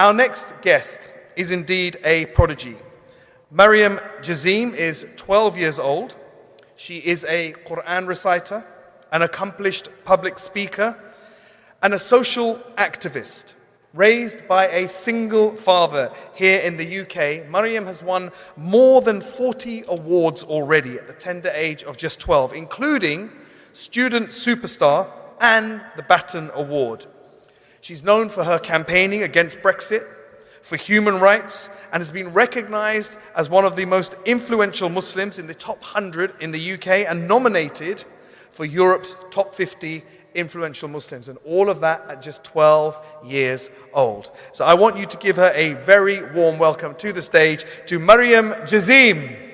Our next guest is indeed a prodigy. Maryam Jazeem is 12 years old. She is a Quran reciter, an accomplished public speaker, and a social activist. Raised by a single father here in the UK, Maryam has won more than 40 awards already at the tender age of just 12, including Student Superstar and the Baton Award. She's known for her campaigning against Brexit, for human rights, and has been recognized as one of the most influential Muslims in the top 100 in the UK and nominated for Europe's top 50 influential Muslims, and all of that at just 12 years old. So I want you to give her a very warm welcome to the stage to Maryam Jazeem.